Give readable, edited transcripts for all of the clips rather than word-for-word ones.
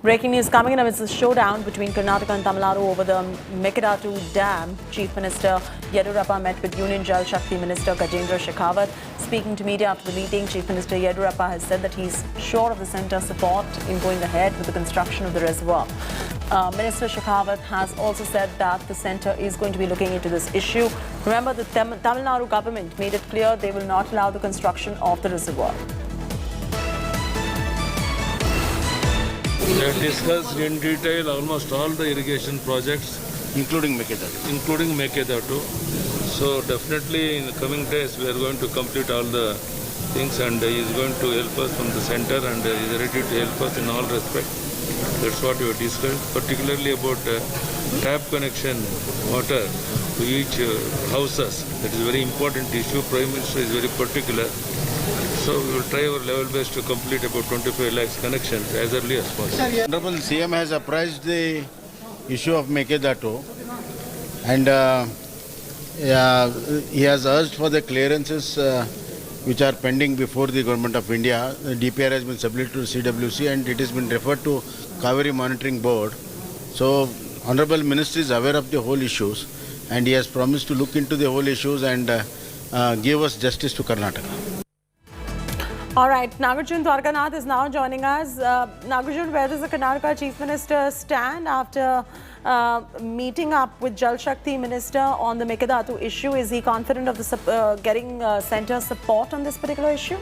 Breaking news coming in amidst the showdown between Karnataka and Tamil Nadu over the Mekedatu Dam. Chief Minister Yediyurappa met with Union Jal Shakti Minister Gajendra Shekhawat. Speaking to media after the meeting, Chief Minister Yediyurappa has said that he's sure of the centre's support in going ahead with the construction of the reservoir. Minister Shekhawat has also said that the centre is going to be looking into this issue. Remember, the Tamil Nadu government made it clear they will not allow the construction of the reservoir. We have discussed in detail almost all the irrigation projects, including Mekedatu. So definitely in the coming days we are going to complete all the things, and he is going to help us from the center, and he is ready to help us in all respects. That's what we have discussed, particularly about tap connection water to each houses. That is a very important issue. Prime Minister is very particular. So we will try our level best to complete about 25 lakhs connections as early as possible. Honorable CM has apprised the issue of Mekedatu, and he has urged for the clearances which are pending before the Government of India. The DPR has been submitted to CWC and it has been referred to Kaveri Monitoring Board. So Honorable Minister is aware of the whole issues, and he has promised to look into the whole issues and give us justice to Karnataka. All right, Nagarjun Dwarkanath is now joining us. Nagarjun, where does the Karnataka Chief Minister stand after meeting up with Jal Shakti Minister on the Mekedatu issue? Is he confident of the getting centre support on this particular issue?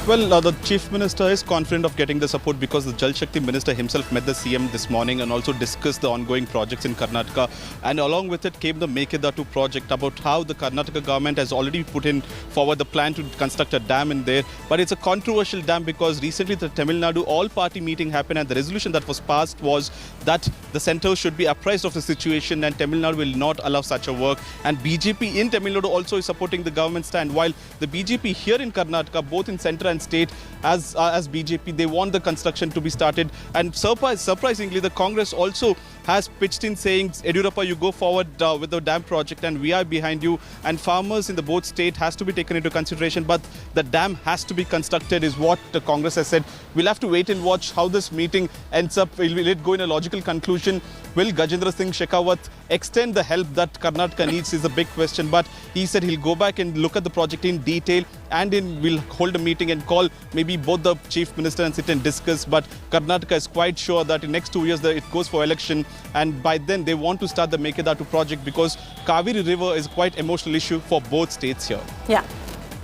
Well, the Chief Minister is confident of getting the support because the Jal Shakti Minister himself met the CM this morning and also discussed the ongoing projects in Karnataka. And along with it came the Mekedatu project, about how the Karnataka government has already put in forward the plan to construct a dam in there. But it's a controversial dam because recently the Tamil Nadu all-party meeting happened, and the resolution that was passed was that the centre should be apprised of the situation and Tamil Nadu will not allow such a work. And BJP in Tamil Nadu also is supporting the government stand, while the BJP here in Karnataka, both in centre and state, as BJP, they want the construction to be started. And surprisingly, the Congress also has pitched in saying, Yediyurappa, you go forward with the dam project and we are behind you. And farmers in the both state has to be taken into consideration, but the dam has to be constructed is what the Congress has said. We'll have to wait and watch how this meeting ends up. Will it go in a logical conclusion? Will Gajendra Singh Shekhawat extend the help that Karnataka needs is a big question, but he said he'll go back and look at the project in detail, and we'll hold a meeting and call maybe both the Chief Minister and sit and discuss. But Karnataka is quite sure that in next 2 years it goes for election, and by then they want to start the Mekedatu project because Kaveri River is quite emotional issue for both states here. Yeah.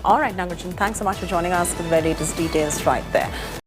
All right, Nagarjun, thanks so much for joining us with the very latest details right there.